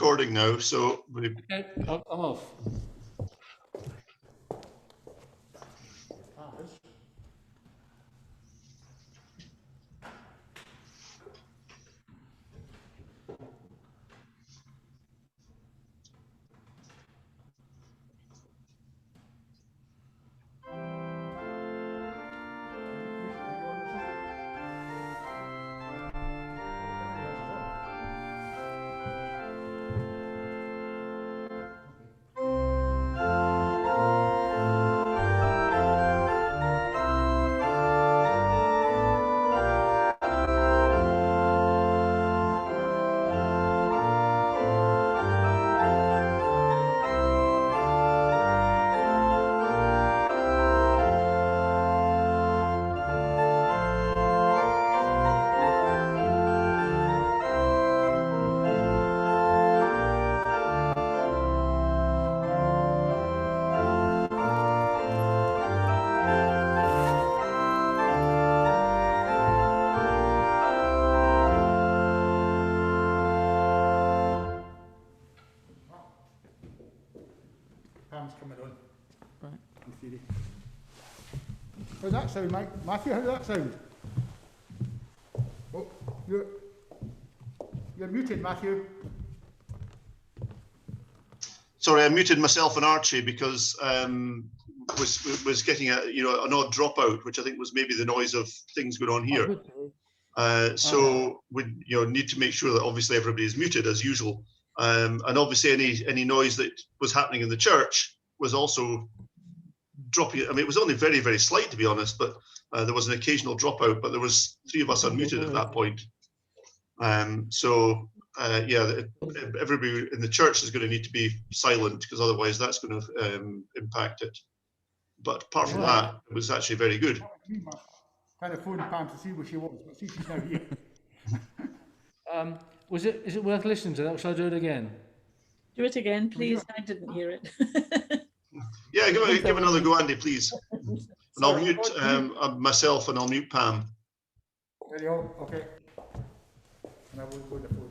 recording now, so Okay, I'm off. Pam's coming on. Right. In theory. How's that sound, Mike? Matthew, how's that sound? Oh, you're muted, Matthew. sorry, I muted myself and Archie because was getting an odd dropout, which I think was maybe the noise of things going on here. So we need to make sure that obviously everybody is muted as usual, and obviously any noise that was happening in the church was also dropping. I mean, it was only very, very slight, to be honest, but there was an occasional dropout. But there was 3 of us unmuted at that point. Everybody in the church is going to need to be silent because otherwise that's going to impact it. But apart from that, it was actually very good. Trying to phone Pam to see where she was, but see she's now here. Is it worth listening to that? Shall I do it again? Do it again, please. I didn't hear it. Yeah, give another go, Andy, please. And I'll mute myself and I'll mute Pam. There you go. Okay. And I will go to the phone.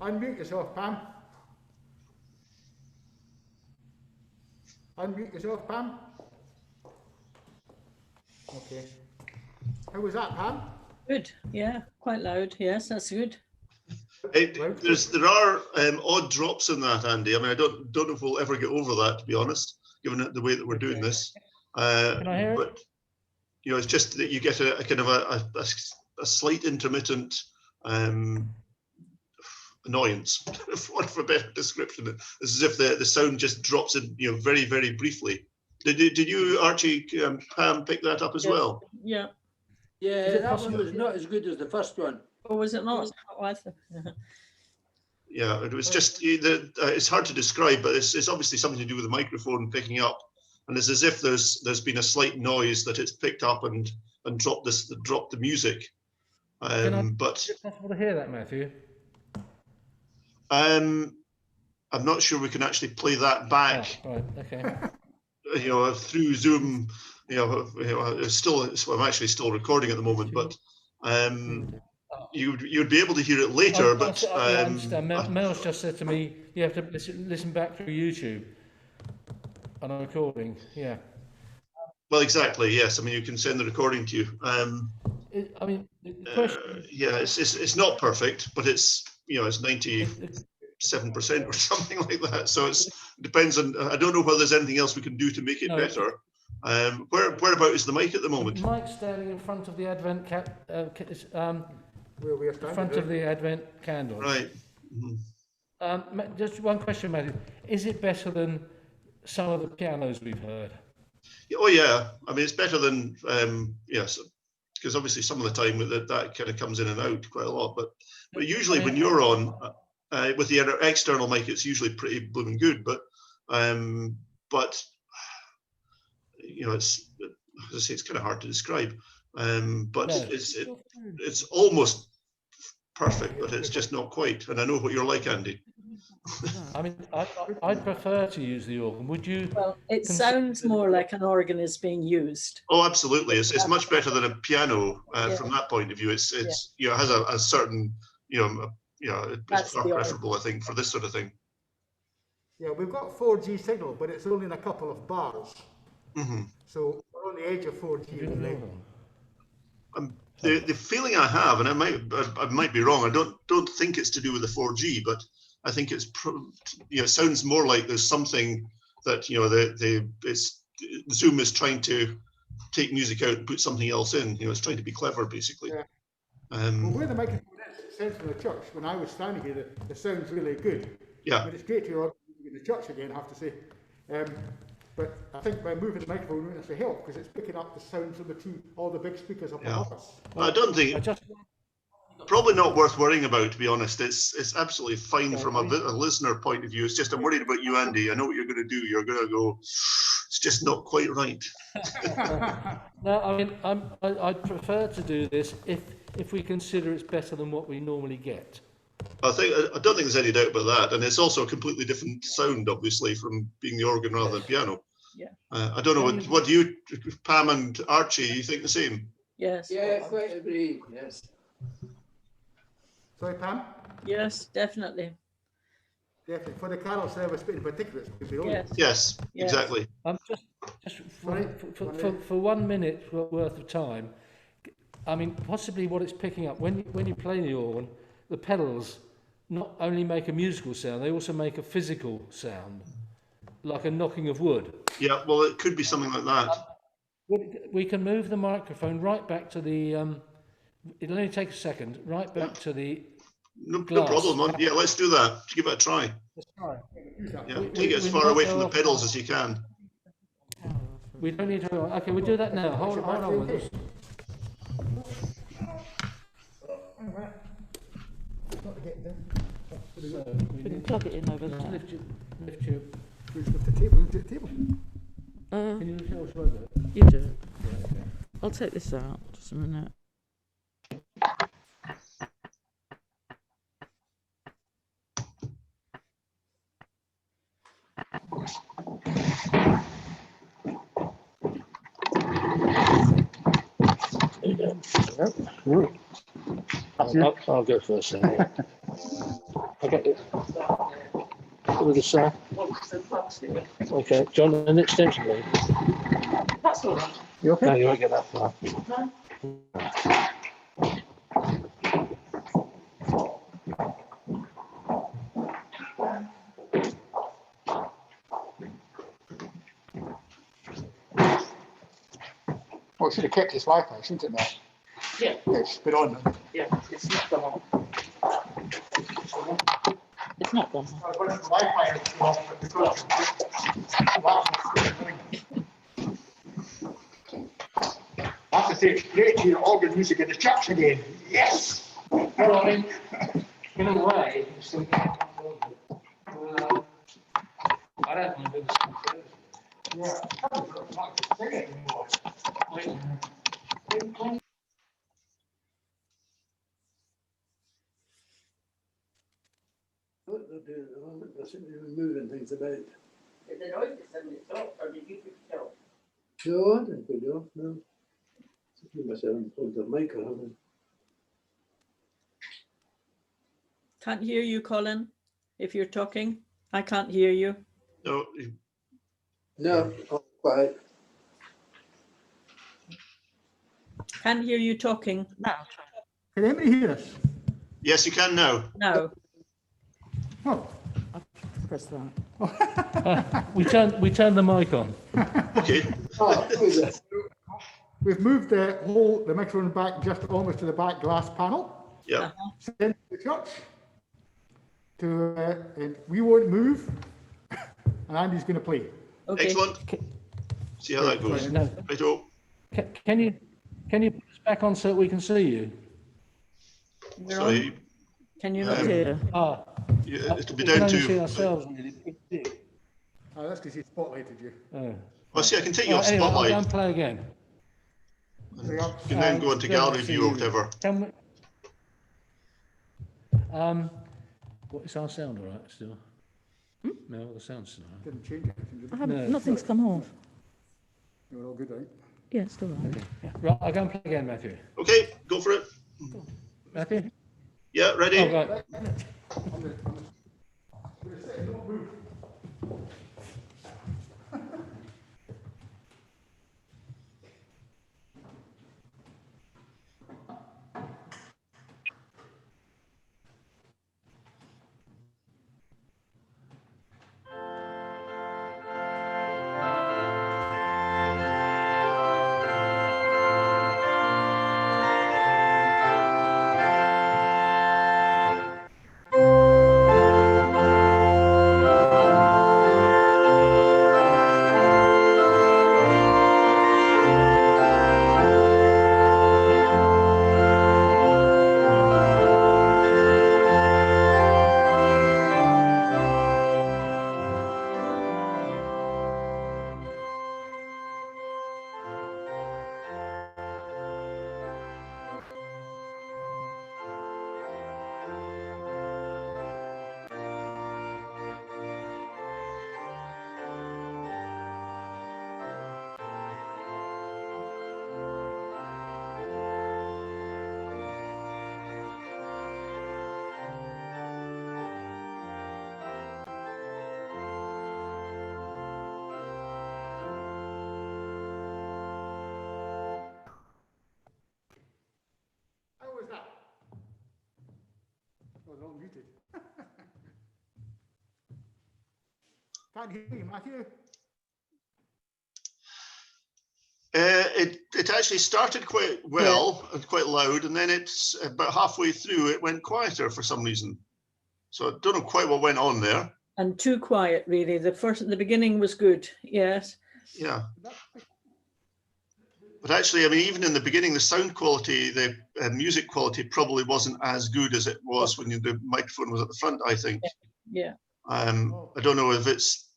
Unmute yourself, Pam. Unmute yourself, Pam. Okay. How was that, Pam? Good. Yeah, quite loud. Yes, that's good. There are odd drops in that, Andy. I mean, I don't know if we'll ever get over that, to be honest, given the way that we're doing this. Can I hear it? But it's just that you get a kind of a slight intermittent annoyance, for a better description. It's as if the sound just drops in, very, very briefly. Did you, Archie, Pam, pick that up as well? Yeah. Yeah, that one was not as good as the first one. Or was it not? Yeah, it was just, it's hard to describe, but it's obviously something to do with the microphone picking up. And it's as if there's been a slight noise that it's picked up and dropped the music. But is it possible to hear that, Matthew? I'm not sure we can actually play that back. Oh, right, okay. Through Zoom. I'm actually still recording at the moment, but you'd be able to hear it later. I understand. Mel's just said to me, you have to listen back through YouTube on a recording. Yeah. Well, exactly. Yes. I mean, you can send the recording to you. I mean, the question, Yeah, it's not perfect, but it's, you know, it's 97% it- or something like that. So it depends on, I don't know whether there's anything else we can do to make it No. better. Whereabout is the mic at the the moment? mic standing in front of the Advent Where we are standing. front of the Advent candle. Right. Mhm. Just one question, Matty. Is it better than some of the pianos we've heard? Oh yeah, I mean, it's better than, yes, because obviously some of the time that kind of comes in and out quite a lot, but usually when you're on with the external mic, it's usually pretty blooming good, but you know, it's, as I say, it's kind of hard to describe, but No. it's almost perfect, but it's just not quite. And I know what you're like, Andy. I mean, I'd prefer to use the organ. Would you? Well, it sounds more like an organ is being used. Oh, absolutely. It's much better than a piano Yeah. from that point of view. It's you know, it has a certain, you know, That's it's far the preferable, I think, for this sort of thing. Yeah, we've got 4G signal, but it's only in a couple of bars. Hmm. So we're on the edge of 4G. Really. The feeling I have, and I might be wrong, I don't think it's to do with the 4G, but I think it's you know, it sounds more like there's something that, you know, Zoom is trying to take music out and put something else in. You know, it's trying to be clever, basically. Yeah. Well, where the microphone is, it sounds from the church. When I was standing here, the sound's really good. Yeah. I mean, it's great to hear in the church again, I have to say. But I think by moving the microphone won't actually help because it's picking up the sounds of all the big speakers up above us. I don't think. Probably not worth worrying about, to be honest. It's absolutely fine from a listener point of view. It's just I'm worried about you, Andy. I know what you're going to do. You're going to go, it's just not quite right. No, I mean, I'd prefer to do this if we consider it's better than what we normally get. I don't think there's any doubt about that, and it's also a completely different sound, obviously, from being the organ rather than piano. Yeah. I don't know what do you, Pam and Archie, you think the same? Yes. Yeah, quite agree, yes. Sorry, Pam? Yes, definitely. Definitely. For the carol service in particular, it's brilliant. Yes. Yes, exactly. Just for 1 minute worth of time, I mean, possibly what it's picking up when you play the organ, the pedals not only make a musical sound, they also make a physical sound, like a knocking of wood. Yeah, well, it could be something like that. We can move the microphone right back to the. It'll only take a second. Right back to the. No glass. problem. Yeah, let's do that. Give it a try. Let's try. Yeah, take it as far away from the pedals as you can. We don't need to. Okay, we'll do that now. Hold on with us. We can plug it in over there. Lift your. Lift the table, lift the table. Can you tell us about that? You do it. Yeah, okay. I'll take this out. Just a minute. I'll go first then. I got it. With the side. Okay, John, an extension lead. That's all right. You okay? No, you won't get that far. Well, it should have kept his Wi-Fi, shouldn't it now? Yeah. It's been on. Yeah, it's not the one. It's not gone. I have to say, it's great to hear organ music in the church again. Yes! Well, I mean, in a way, it's I don't want to do this. Yeah. I don't like to sing it anymore. What they're doing at the moment, I think they're moving things about. Did the noise suddenly stop, or did you pick it up? No, I didn't put it off, no. I must have unplugged the mic or something. Can't hear you, Colin, if you're talking. I can't hear you. No, No, all quiet. Can't hear you talking Now, Can anybody hear us? Yes, you can now. now. Oh, press that. We turned the mic on. Okay. we've moved the microphone back just almost to the back glass panel. Yeah. Send the church to, and we won't move, and Andy's going to play. Okay. Excellent. See how that goes. No. Righto. Can you put us back on so that we can see you? We're on. Sorry. Can you not Um, hear? Here. Ah, Yeah, it'll be we can down only see to. ourselves. Really. Oh, that's because he spotlighted you. Oh. Well, see, I can take you off Anyway, I'll go spotlight. and play again. You can then go into Great to gallery see view or you. whatever. Can we, what is our sound all right still? No, the sound's still all right. Didn't change anything, did I it? haven't, No. nothing's come off. You were all good, right? Yeah, it's still right. Yeah. Right, I'll go and play again, Matthew. Okay, go for it. Matthew? Yeah, ready? Oh, right. How was that? Oh, they're all muted. Can't hear you, Matthew. It actually started quite well and quite loud, and then it's about halfway through it went quieter for some reason. So I don't know quite what went on there. And too quiet, really. The beginning was good. Yes. Yeah. But actually, I mean, even in the beginning, the sound quality, the music quality probably wasn't as good as it was when the microphone was at the front, I think. Yeah. I don't know if it's,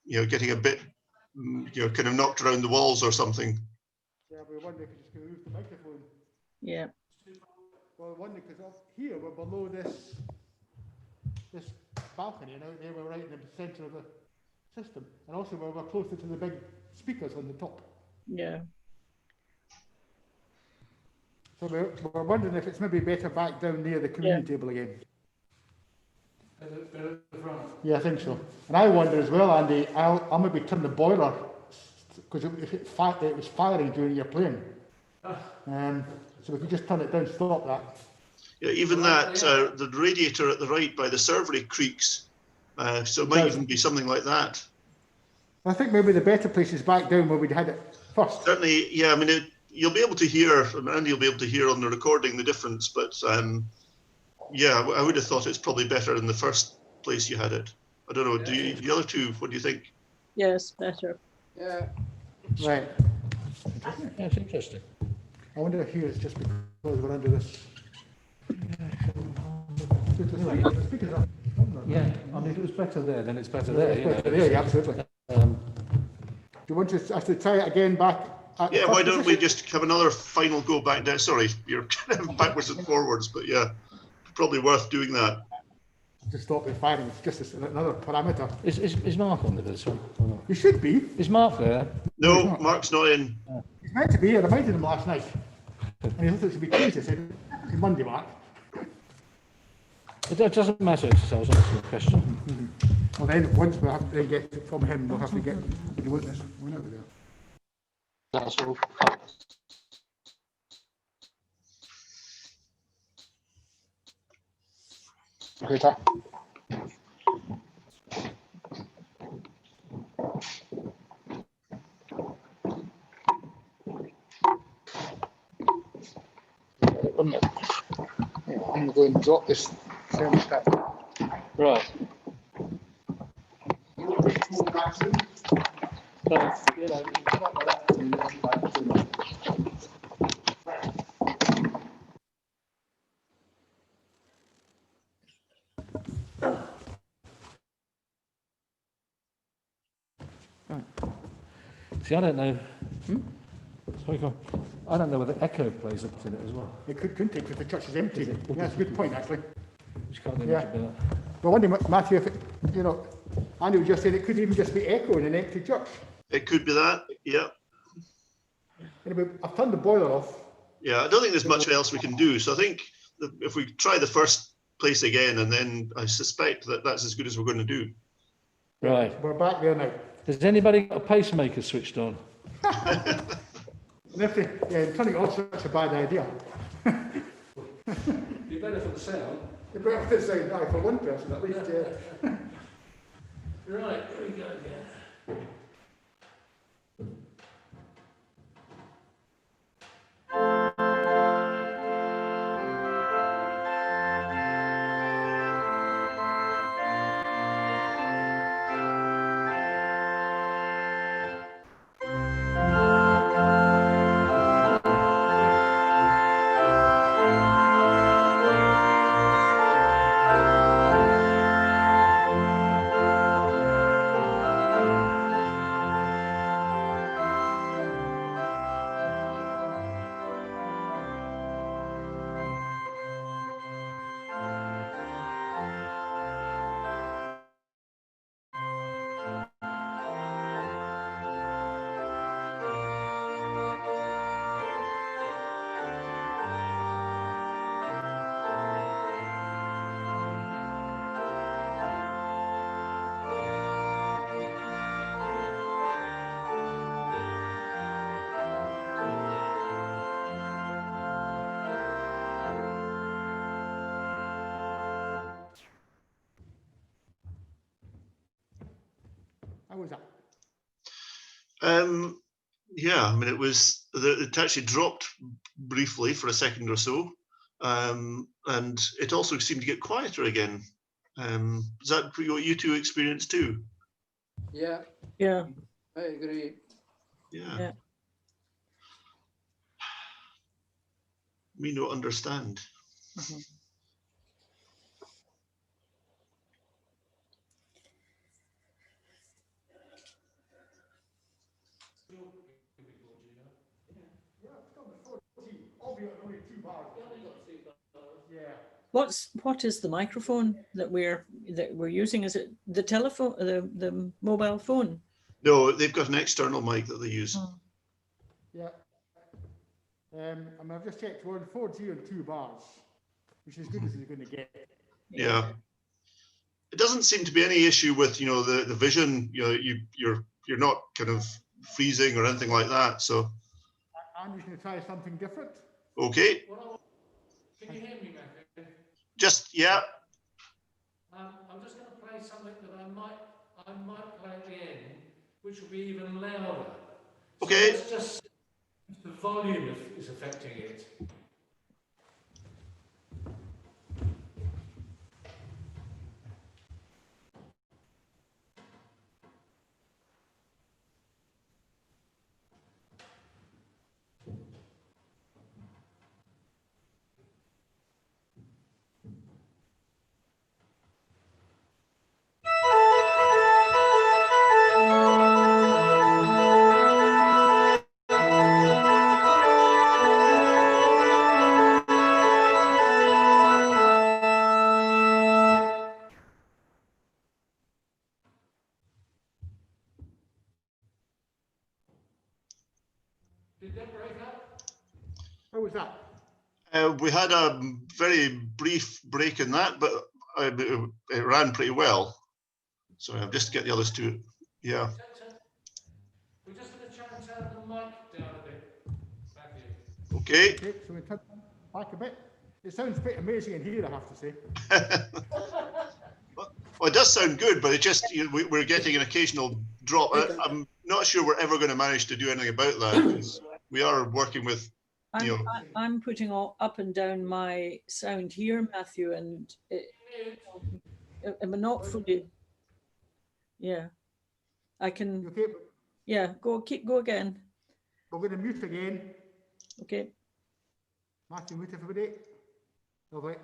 getting a bit, kind of knocked around the walls or something. Yeah, we were wondering if you just going to move the microphone. Yeah. Well, we wondering because up here we're below this balcony, and out there we're right in the centre of the system, and also we're closer to the big speakers on the top. Yeah. So we're wondering if it's maybe better back down near the community table again. Yeah, I think so. And I wonder as well, Andy, I'll maybe turn the boiler, because it was firing during your playing. So we could just turn it down, stop that. Yeah, even that, the radiator at the right by the servery creaks. So it might even be something like that. I think maybe the better place is back down where we'd had it first. Certainly, yeah, I mean, you'll be able to hear, and you'll be able to hear on the recording the difference, but yeah, I would have thought it's probably better in the first place you had it. I don't know, the other two, what do you think? Yes, better. Yeah. Right. That's interesting. I wonder if here it's just because we're under this. Yeah, I mean, if it was better there, then it's better Yeah, there. yeah, absolutely. Do you want us to try it again back? At Yeah, the why first don't we position? just have another final go back down? Sorry, you're kind of backwards and forwards, but yeah, probably worth doing that. To stop the firing, it's just another parameter. Is Mark on with this one? Or not? You should be. Is Mark there? No, Mark's not in. He's meant to be here. I reminded him last night. And he thought it should be Tuesday. I said, "It's Monday, Mark." It doesn't matter, I was asking a question. Well, then once we have to get it from him, we'll have to get. You want this? We're not there. That's all. Later. Wouldn't it? Yeah, I'm gonna go and drop this thermostat. Right. So, you know, See, I don't know. Sorry, go on. I don't know whether echo plays up in it as well. It couldn't take because the church is empty. Yeah, that's a good point, actually. Which can't do Yeah. much about. But I wonder, Matthew, if it, you know, Andy was just saying it could even just be echo in an empty church. It could be that. Yeah. Anyway, I've turned the boiler off. Yeah. I don't think there's much else we can do. So I think that if we try the first place again, and then I suspect that that's as good as we're going to do. Right. We're back there now. Has anybody got a pacemaker switched on? And if they, yeah, turning it off is a bad idea. Be better for the sound. You're better to say no for one person at least. Yeah. Right, here we go again. How was that? Yeah, I mean, it actually dropped briefly for a second or so, and it also seemed to get quieter again. Is that what you two experienced too? yeah, Yeah. I agree. Yeah. Yeah. Me not understand. Mhm. What is the microphone that we're using? Is it the telephone, the mobile phone? No, they've got an external mic that they use. Yeah. I mean, I've just checked. We're on 4G on 2 bars, which is as good as you're going to get. Yeah. It doesn't seem to be any issue with, you know, the vision. You know, you're not kind of freezing or anything like that. So Andy's going to try something different. okay. Can you hear me, Matthew? Just yeah. I'm just going to play something that I might play at the end, which will be even louder. Okay. So it's just the volume is affecting it. Did that break up? How was that? We had a very brief break in that, but it ran pretty well. Sorry, I'll just get the others to, yeah. We're just going to try and turn the mic down a bit, Matthew. Okay. Okay, so we turn back a bit. It sounds a bit amazing in here, I have to say. Well, it does sound good, but it just, we're getting an occasional drop. I'm not sure we're ever going to manage to do anything about that, because we are working with, I'm putting all up and down my sound here, Matthew, and I'm not fully. Yeah, I You can. okay? Yeah, go again. We're going to mute again. Okay. Matthew, mute everybody. Lovely.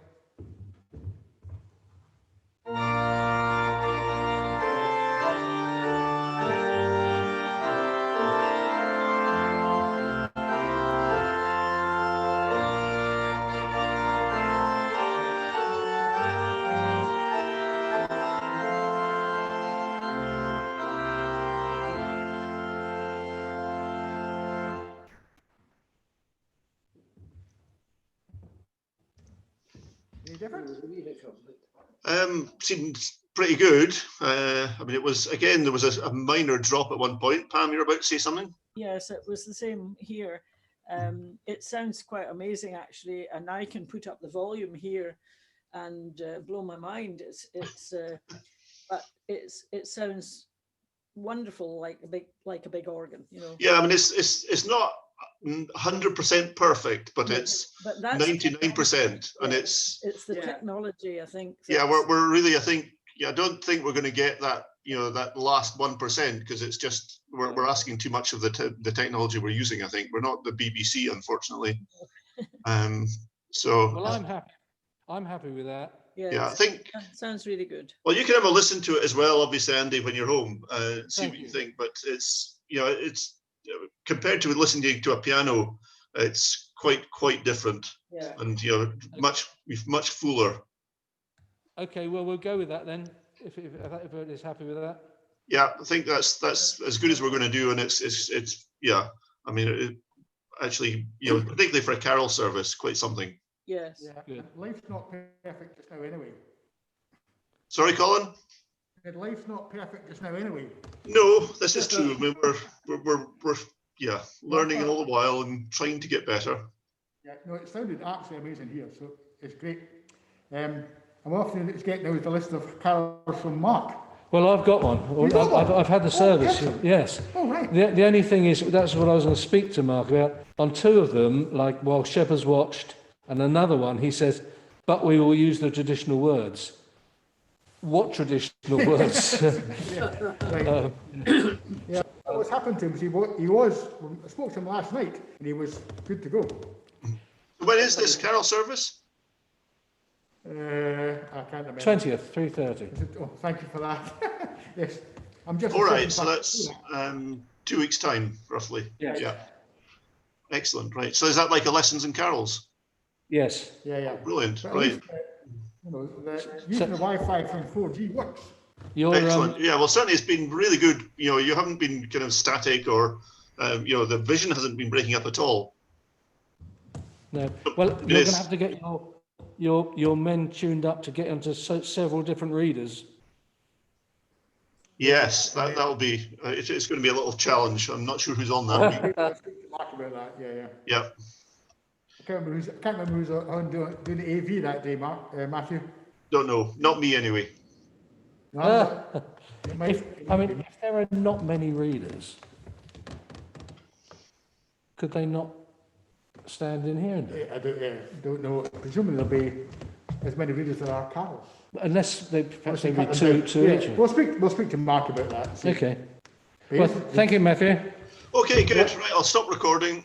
Any difference? seems pretty good. I mean, it was, again, there was a minor drop at one point. Pam, you're about to say something? Yes, it was the same here. It sounds quite amazing, actually, and I can put up the volume here and blow my mind. But it sounds wonderful, like a big organ, you know. Yeah, I mean, it's not 100% perfect, but it's But that's 99%, and yeah, it's the technology, I think. yeah, that's- we're really, I think, yeah, I don't think we're going to get that, that last 1%, because it's just we're asking too much of the technology we're using. I think we're not the BBC, unfortunately. So Well, I'm happy. I'm happy with that. yeah, I think. Sounds really good. Well, you can have a listen to it as well, obviously, Andy, when you're home, see Thank what you you. think. But it's, it's compared to listening to a piano, it's quite different, Yeah. and much fuller. Okay, well, we'll go with that then. If everyone is happy with that. Yeah, I think that's as good as we're going to do, and it's yeah. I mean, actually, particularly for a carol service, quite something. Yes. Yeah, Good. life's not perfect just now anyway. Sorry, Colin. Life's not perfect just now anyway. No, this is true. I mean, we're learning all the while and trying to get better. Yeah, no, it sounded absolutely amazing here, so it's great. I'm often getting out the list of carols from Mark. Well, I've got one. You've got one? I've had the service. excellent. Yes. Oh, right. The only thing is, that's what I was going to speak to Mark about. On two of them, like while Shepherds watched, and another one, he says, "But we will use the traditional words." What traditional words? Right. Yeah, what's happened to him is I spoke to him last night and he was good to go. When is this carol service? I can't remember. 20th, 3:30. Oh, thank you for that. Yes, I'm just. All right, so that's 2 weeks' time, roughly. Yes. Yeah. Excellent. Right. So is that like a lessons in carols? Yes. Yeah. Brilliant. But at Right. least, using the Wi-Fi from 4G works. You're, Excellent. Yeah. Well, certainly it's been really good. You haven't been kind of static, or the vision hasn't been breaking up at all. no. Well, you're going is. to have to get your men tuned up to get onto several different readers. Yes, that'll be. It's going to be a little challenge. I'm not sure who's on that. I'll speak to Mark about that. Yeah. Yeah. I can't remember who's on doing the AV that day, Matthew. Don't know. Not me anyway. No, it might- If there are not many readers, could they not stand in here and do it? I don't know. Presumably there'll be as many readers as there are carols. Unless they perhaps they read Cut them two down. each. We'll speak to Mark about that. See. Okay. But Well, yes, thank you, Matthew. Okay. Good. Right. I'll stop recording.